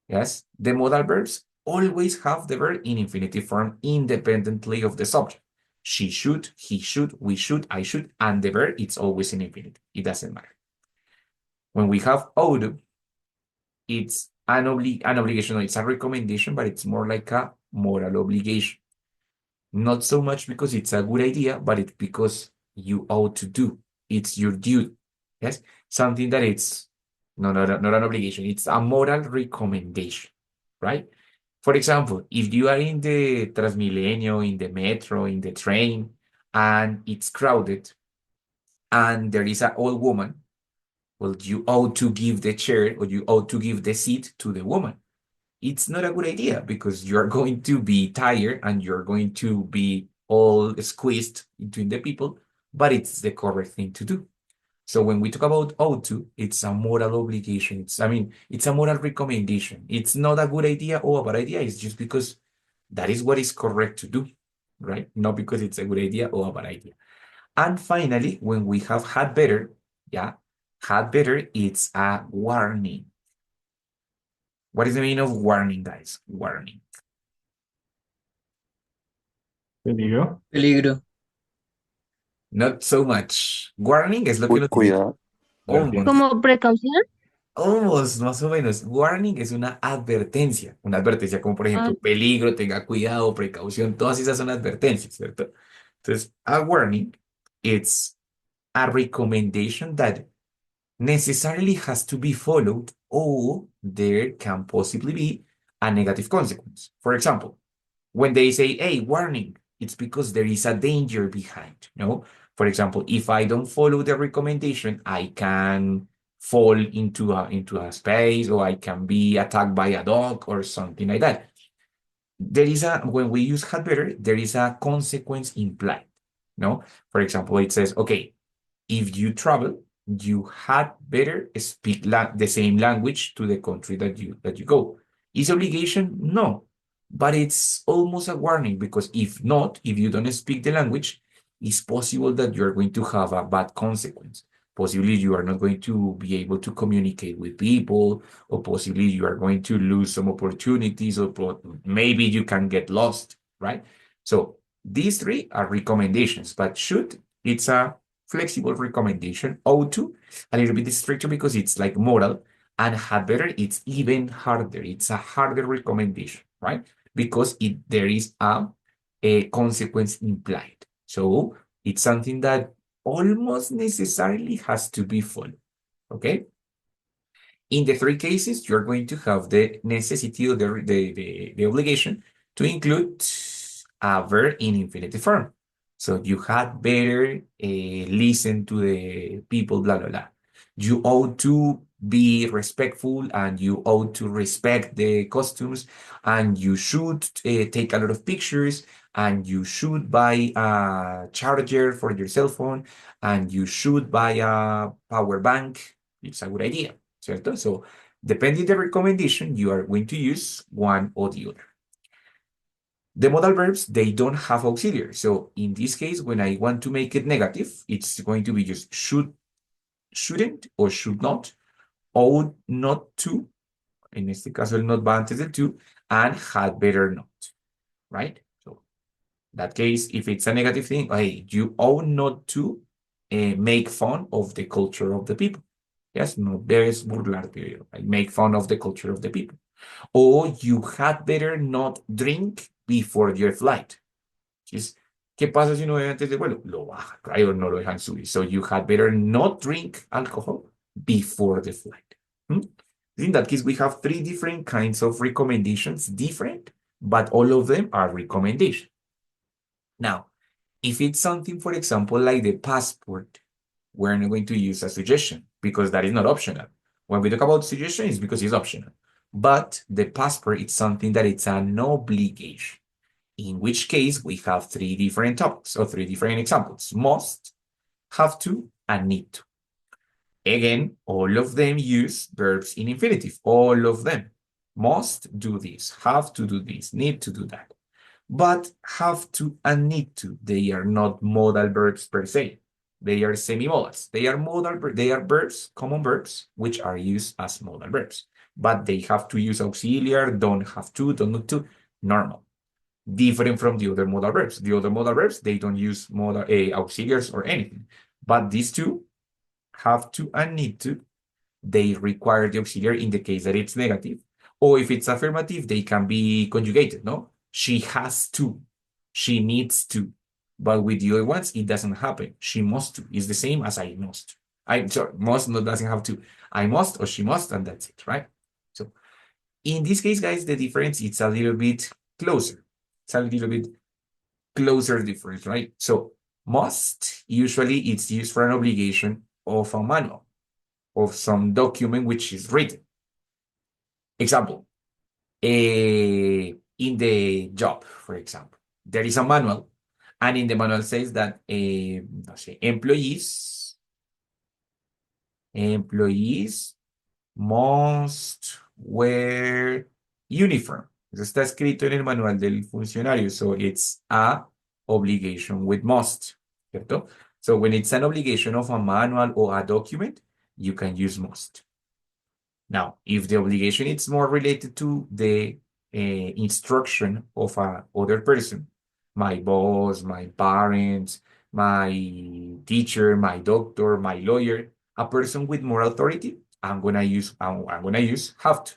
Yes, the modal verbs always have the verb in infinitive form independently of the subject. She should, he should, we should, I should, and the verb, it's always in infinitive. It doesn't matter. When we have ought, it's an obligation, no, it's a recommendation, but it's more like a moral obligation. Not so much because it's a good idea, but it's because you ought to do. It's your duty. Yes, something that it's not an obligation. It's a moral recommendation, right? For example, if you are in the Transmilenio, in the metro, in the train, and it's crowded, and there is an old woman well, you ought to give the chair or you ought to give the seat to the woman. It's not a good idea because you're going to be tired and you're going to be all squeezed between the people, but it's the correct thing to do. So when we talk about ought to, it's a moral obligation. It's a moral recommendation. It's not a good idea or a bad idea. It's just because that is what is correct to do, right? Not because it's a good idea or a bad idea. And finally, when we have had better, yeah, had better, it's a warning. What is the meaning of warning, guys? Warning. Peligro. Peligro. Not so much. Warning es lo que nos dice Cuidado. almost, Como precaución. almost, más o menos. Warning es una advertencia como por Ah, ejemplo peligro, tenga cuidado, precaución, todas esas son advertencias, ¿cierto? Entonces, a warning, it's a recommendation that necessarily has to be followed or there can possibly be a negative consequence. For example, when they say, hey, warning, it's because there is a danger behind, no? For example, if I don't follow the recommendation, I can fall into a space or I can be attacked by a dog or something like that. When we use had better, there is a consequence implied, no? For example, it says, okay, if you travel, you had better speak the same language to the country that you go. Is obligation? No, but it's almost a warning because if not, if you don't speak the language, it's possible that you're going to have a bad consequence. Possibly you are not going to be able to communicate with people, or possibly you are going to lose some opportunities, or maybe you can get lost, right? So these three are recommendations, but it's a flexible recommendation. Ought to, a little bit stricter because it's like moral, and had better, it's even harder. It's a harder recommendation, right? Because there is a consequence implied. So it's something that almost necessarily has to be followed, okay? In the three cases, you're going to have the necessity or the obligation to include a verb in infinitive form. So you had better listen to the people, blah, blah, blah. You ought to be respectful and you ought to respect the costumes and you should take a lot of pictures and you should buy a charger for your cell phone and you should buy a power bank. It's a good idea, ¿cierto? So depending the recommendation, you are going to use one or the other. The modal verbs, they don't have auxiliary. So in this case, when I want to make it negative, it's going to be just should, shouldn't, or should not, ought not to. En este caso, el not va antes del to, and had better not, right? So in that case, if it's a negative thing, hey, you ought not to make fun of the culture of the people. Yes, no debes burlarte, like make fun of the culture of the people. Or you had better not drink before your flight. ¿Qué pasa si uno bebe antes del vuelo? Lo bajan, right? O no lo dejan subir. So you had better not drink alcohol before the flight. In that case, we have three different kinds of recommendations, different, but all of them are recommendations. Now, if it's something, for example, like the passport, we're not going to use a suggestion because that is not optional. When we talk about suggestion, it's because it's optional. But the passport is something that it's an obligation, in which case we have three different topics or three different examples: must, have to, and need to. Again, all of them use verbs in infinitive, all of them. Must do this, have to do this, need to do that. But have to and need to, they are not modal verbs per se. They are semi-modals. They are verbs, common verbs, which are used as modal verbs. But they have to use auxiliary, don't have to, don't need to, normal. Different from the other modal verbs. The other modal verbs, they don't use modal auxiliaries or anything. But these two, have to and need to, they require the auxiliary in the case that it's negative. Or if it's affirmative, they can be conjugated, no? She has to, she needs to. But with the other ones, it doesn't happen. She must to. It's the same as I must. Must not doesn't have to. I must or she must, and that's it, right? So in this case, guys, the difference it's a little bit closer. It's a little bit closer difference, right? So must, usually it's used for an obligation of a manual. of some document which is written. Example, in the job, for example, there is a manual, and in the manual says that no sé, employees must wear uniform. Eso está escrito en el manual del funcionario, so it's a obligation with must, ¿cierto? So when it's an obligation of a manual or a document, you can use must. Now, if the obligation is more related to the instruction of a other person, my boss, my parents, my teacher, my doctor, my lawyer, a person with more authority, I'm gonna use have to.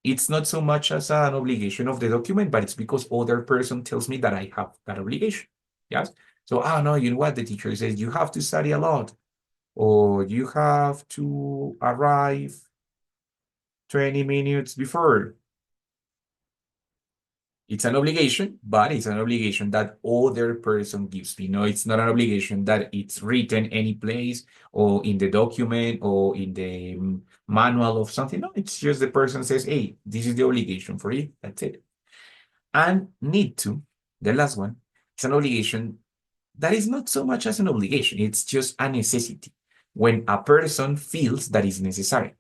It's not so much as an obligation of the document, but it's because other person tells me that I have that obligation. Yes. So, no, you know what? The teacher says you have to study a lot, or you have to arrive 20 minutes before. It's an obligation, but it's an obligation that other person gives me. No, it's not an obligation that it's written any place or in the document or in the manual of something. No, it's just the person says, hey, this is the obligation for you. That's it. And need to, the last one, it's an obligation that is not so much as an obligation. It's just a necessity. When a person feels that is necessary,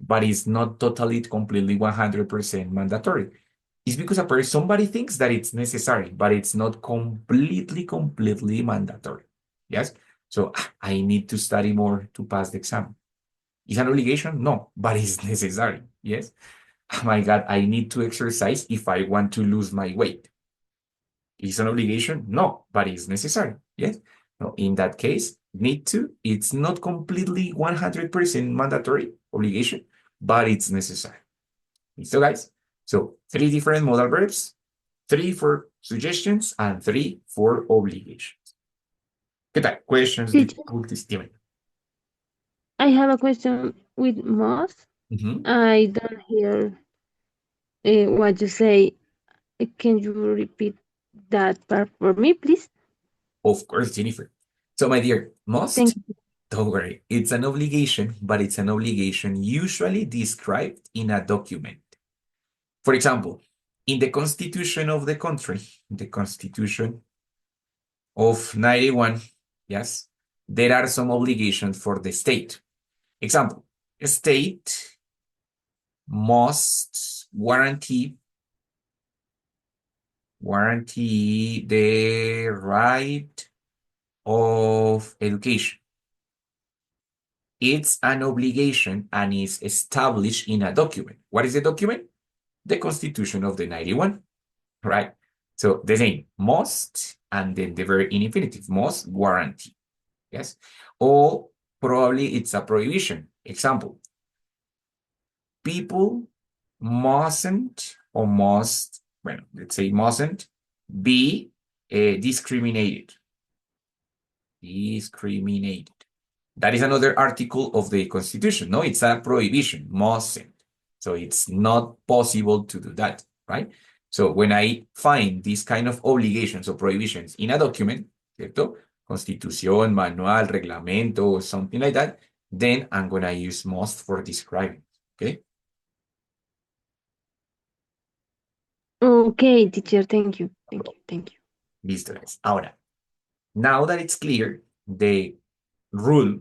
but it's not totally, completely 100% mandatory. It's because somebody thinks that it's necessary, but it's not completely mandatory. Yes? So I need to study more to pass the exam. Is an obligation? No, but it's necessary. Yes? Oh my God, I need to exercise if I want to lose my weight. Is an obligation? No, but it's necessary. Yes? No, in that case, need to, it's not completely 100% mandatory obligation, but it's necessary. So guys, so 3 different modal verbs, 3 for suggestions, and 3 for obligations. ¿Qué tal? Questions, Teacher, difficulties, dígame. I have a question with must. I don't hear what you say. Can you repeat that part for me, please? Of course, Jennifer. So my dear, must, Thank you. don't worry, it's an obligation, but it's an obligation usually described in a document. For example, in the Constitution of the country, the Constitution of 91, yes, there are some obligations for the state. Example, a state must guarantee the right of education. It's an obligation and is established in a document. What is the document? The Constitution of the 91, right? So the same, must, and then the verb in infinitive, must guarantee, yes? Or probably it's a prohibition. Example, people mustn't or must, well, let's say mustn't be discriminated. Discriminated. That is another article of the Constitution. No, it's a prohibition, mustn't. So it's not possible to do that, right? So when I find these kind of obligations or prohibitions in a document, ¿cierto? Constitución, manual, reglamento, or something like that, then I'm going to use must for describing, okay? Okay, teacher, thank you. Thank you. Listo, guys. Ahora, now that it's clear, the rule,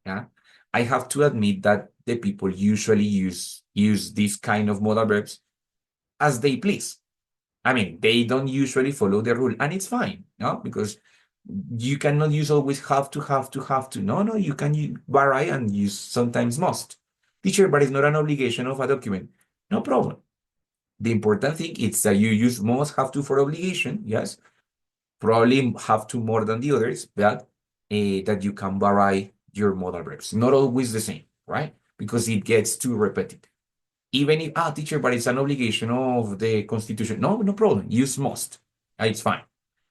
yeah, I have to admit that the people usually use these kind of modal verbs as they please. I mean, they don't usually follow the rule, and it's fine, no? Because you cannot use always have to. No, you can vary and use sometimes must. Teacher, but it's not an obligation of a document. No problem. The important thing is that you use must, have to for obligation, yes. Probably have to more than the others, but that you can vary your modal verbs. Not always the same, right? Because it gets too repetitive. Even if, teacher, but it's an obligation of the Constitution. No problem. Use must. It's fine.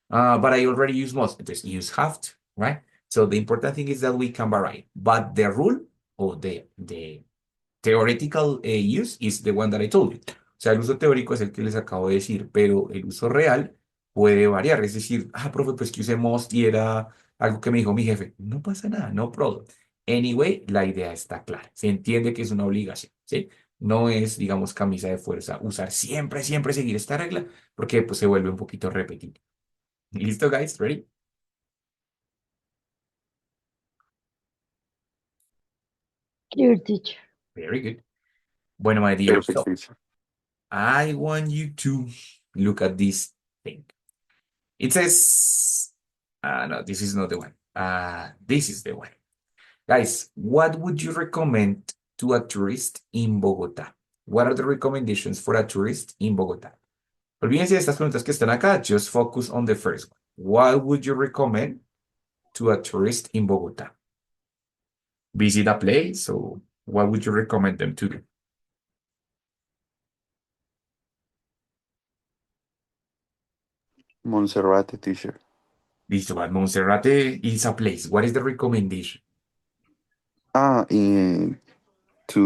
But I already use must. Just use have to, right? So the important thing is that we can vary. But the rule or the theoretical use is the one that I told you. O sea, el uso teórico es el que les acabo de decir, pero el uso real puede variar. Es decir, profe, pues que usé must y era algo que me dijo mi jefe. No pasa nada, no problem. Anyway, la idea está clara. Se entiende que es una obligación, ¿sí? No es, digamos, camisa de fuerza usar siempre, siempre seguir esta regla, porque pues se vuelve un poquito repetitivo. ¿Listo, guys? Ready? Clear, teacher. Very good. Bueno, my dear, Perfect, so teacher. I want you to look at this thing. It says, no, this is not the one. This is the one. Guys, what would you recommend to a tourist in Bogotá? What are the recommendations for a tourist in Bogotá? Olvídense de estas preguntas que están acá. Just focus on the first one. What would you recommend to a tourist in Bogotá? Visit a place, or what would you recommend them to do? Monserrate, teacher. This one, Monserrate is a place. What is the recommendation? To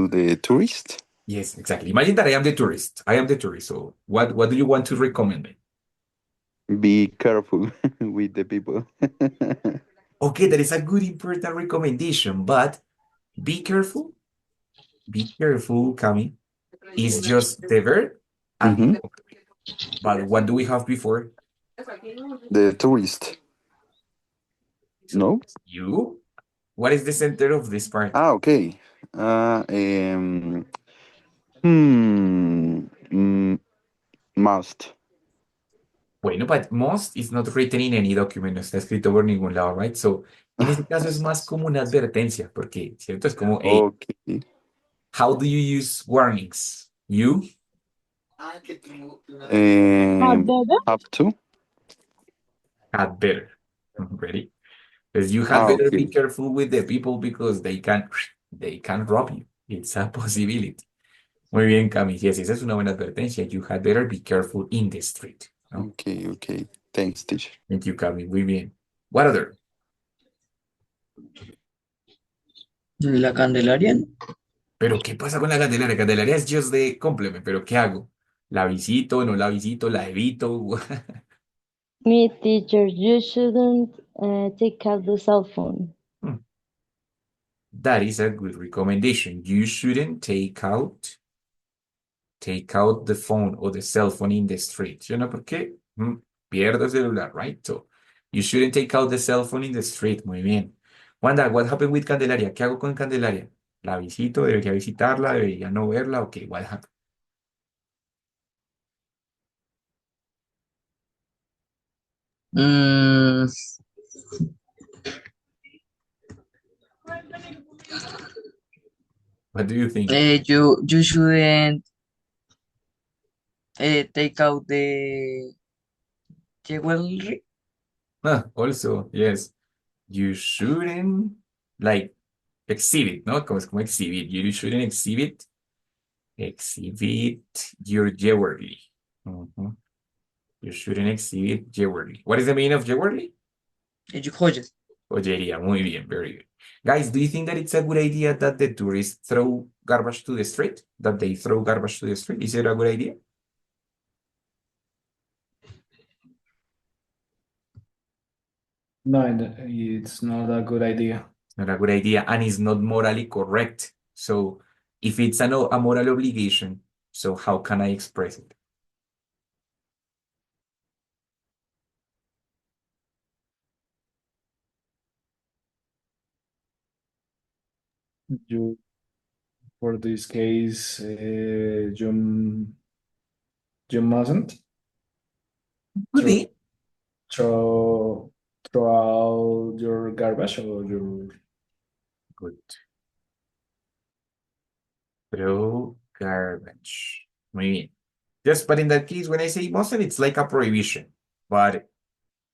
the tourist? Yes, exactly. Imagine that I am the tourist. I am the tourist. So what do you want to recommend me? Be careful with the people. Okay, that is a good important recommendation, but be careful. Be careful, Cami. Is just the verb and Mhm. but what do we have before? The tourist. No? You? What is the center of this part? Okay. Hmm. Must. Bueno, but must is not written in any document, no está escrito por ningún lado, right? So, en este caso es más como una advertencia, porque, ¿cierto? Es como, hey, Okay. how do you use warnings? You Have to. had better. Ready? Because you had better be Okay. careful with the people because they can rob you. It's a possibility. Muy bien, Cami. Yes, esa es una buena advertencia. You had better be careful in the street. ¿No? Okay. Thanks, teacher. Thank you, Cami. Muy bien. What other? La Candelaria. Pero, ¿qué pasa con la Candelaria? Candelaria es just the complement, pero ¿qué hago? ¿La visito, no la visito, la evito? Me, teacher, you shouldn't take out the cell phone. That is a good recommendation. You shouldn't take out the phone or the cell phone in the street. ¿Sí o no? ¿Por qué? Pierdo el celular, right? So, you shouldn't take out the cell phone in the street. Muy bien. Wanda, what happened with Candelaria? ¿Qué hago con Candelaria? ¿La visito? ¿Debería visitarla? ¿Debería no verla? Ok, what happened? Mm, What do you think? you shouldn't take out the jewelry. Also, yes, you shouldn't like exhibit, ¿no? Como es como exhibit. You shouldn't exhibit your jewelry. Mhm. You shouldn't exhibit jewelry. What is the meaning of jewelry? Joyas. Joyería. Muy bien, very good. Guys, do you think that it's a good idea that the tourists throw garbage to the street? That they throw garbage to the street? Is it a good idea? No, it's not a good idea. Not a good idea, and it's not morally correct. So if it's a moral obligation, so how can I express it? You, for this case, you mustn't Could be. throw out your garbage or your Good. Throw garbage. Muy bien. Yes, but in that case, when I say mustn't, it's like a prohibition. But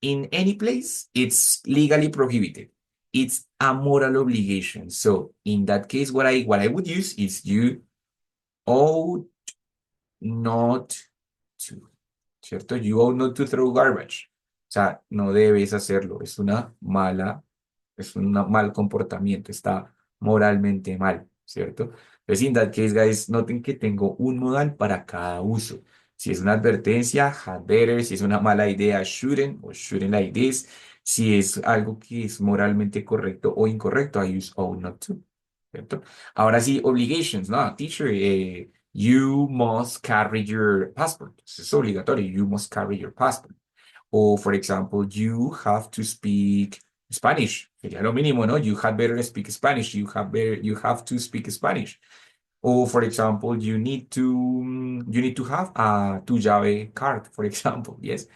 in any place, it's legally prohibited. It's a moral obligation. So in that case, what I would use is you ought not to, ¿cierto? You ought not to throw garbage. O sea, no debes hacerlo. Es un mal comportamiento. Está moralmente mal, ¿cierto? Entonces, in that case, guys, noten que tengo un modal para cada uso. Si es una advertencia, had better. Si es una mala idea, shouldn't o shouldn't like this. Si es algo que es moralmente correcto o incorrecto, I use ought not to, ¿cierto? Ahora sí, obligations, ¿no? Teacher, you must carry your passport. Eso es obligatorio, you must carry your passport. O, for example, you have to speak Spanish. Sería lo mínimo, ¿no? You had better speak Spanish. You have to speak Spanish. Or, for example, you need to have a tu llave card, for example. Yes.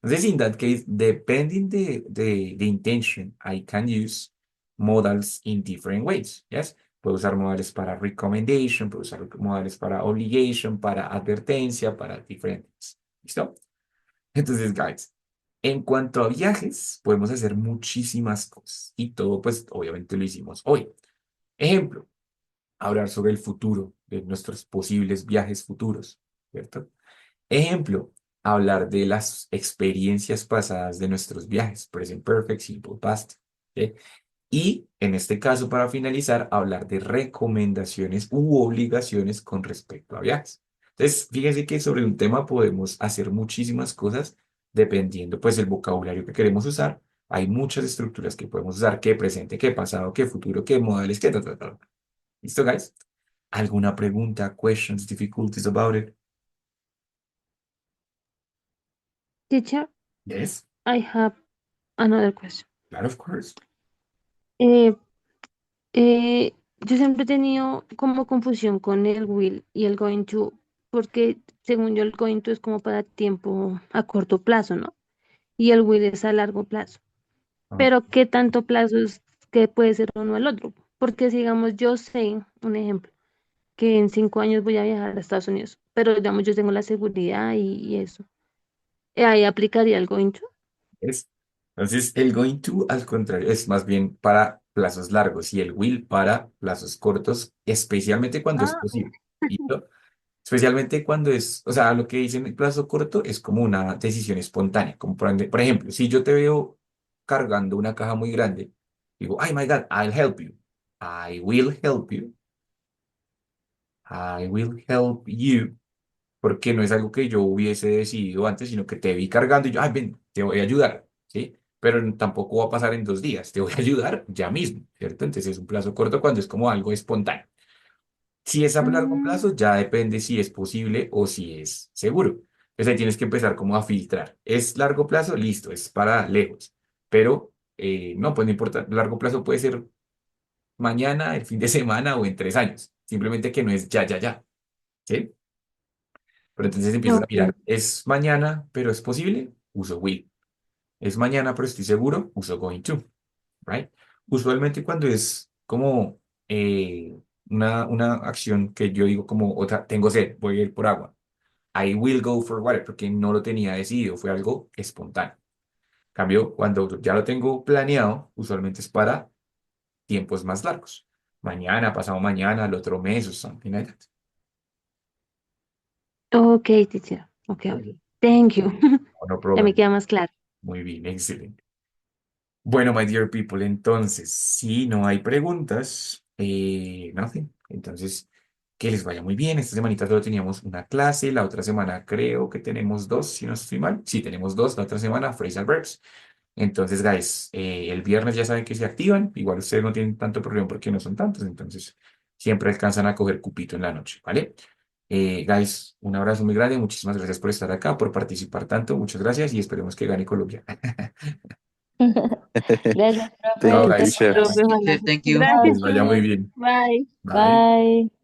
Entonces, in that case, depending the intention, I can use modals in different ways. Yes. Puedo usar modales para recommendation, puedo usar modales para obligation, para advertencia, para diferentes. ¿Listo? Entonces, guys, en cuanto a viajes, podemos hacer muchísimas cosas y todo, pues, obviamente lo hicimos hoy. Ejemplo, hablar sobre el futuro de nuestros posibles viajes futuros, ¿cierto? Ejemplo, hablar de las experiencias pasadas de nuestros viajes, present perfect, simple past, ¿ok? Y en este caso, para finalizar, hablar de recomendaciones u obligaciones con respecto a viajes. Entonces, fíjense que sobre un tema podemos hacer muchísimas cosas dependiendo pues el vocabulario que queremos usar. Hay muchas estructuras que podemos usar, qué presente, qué pasado, qué futuro, qué modales, qué ta, ta, ta. ¿Listo, guys? ¿Alguna pregunta, questions, difficulties about it? Teacher, Yes, I have another question. claro, of course. Eh, yo siempre he tenido como confusión con el will y el going to, porque según yo el going to es como para tiempo a corto plazo, ¿no? Y el will es a largo plazo. Ah, Pero ¿qué tanto plazo es que puede ser uno al otro? Porque si digamos, yo sé, un ejemplo, que en 5 años voy a viajar a Estados Unidos, pero digamos, yo tengo la seguridad y eso. Ahí aplicaría el going to. es. Entonces, el going to, al contrario, es más bien para plazos largos y el will para plazos cortos, especialmente cuando es Ah, posible. ¿Listo? Especialmente cuando es, o sea, lo que dicen el plazo corto es como una decisión espontánea. Como por ejemplo, si yo te veo cargando una caja muy grande, digo, ay, my God, I'll help you. I will help you. I will help you. Porque no es algo que yo hubiese decidido antes, sino que te vi cargando y yo, ay, ven, te voy a ayudar, ¿sí? Pero tampoco va a pasar en 2 días, te voy a ayudar ya mismo, ¿cierto? Entonces es un plazo corto cuando es como algo espontáneo. Si es a largo mm, plazo, ya depende si es posible o si es seguro. Entonces ahí tienes que empezar como a filtrar. ¿Es largo plazo? Listo, es para lejos. Pero no, pues no importa. Largo plazo puede ser mañana, el fin de semana o en 3 años. Simplemente que no es ya, ya, ya. ¿Sí? Pero entonces empiezas a ok. mirar. ¿Es mañana, pero es posible? Uso will. ¿Es mañana, pero estoy seguro? Uso going to. Right? Usualmente cuando es como una acción que yo digo como otra, tengo sed, voy a ir por agua. I will go for water porque no lo tenía decidido, fue algo espontáneo. Cambio, cuando ya lo tengo planeado, usualmente es para tiempos más largos. Mañana, pasado mañana, el otro mes o something like that. Ok, teacher. Ok, ok. Okay. Thank you. Oh, no Ya me problem. queda más claro. Muy bien, excelente. Bueno, my dear people, entonces, si no hay preguntas, nothing. Entonces, que les vaya muy bien. Esta semanita solo teníamos una clase, la otra semana creo que tenemos dos, si no estoy mal. Sí, tenemos dos, la otra semana, phrasal verbs. Entonces, guys, el viernes ya saben que se activan. Igual ustedes no tienen tanto problema porque no son tantos, entonces siempre alcanzan a coger cupito en la noche, ¿vale? Guys, un abrazo muy grande. Muchísimas gracias por estar acá, por participar tanto. Muchas gracias y esperemos que gane Colombia. Gracias, Thank Chao, profe. you, Te guys. teacher. Profe, Teacher, ojalá. thank you. Que les Gracias, vaya muy profe. bien. Bye. Bye. Bye.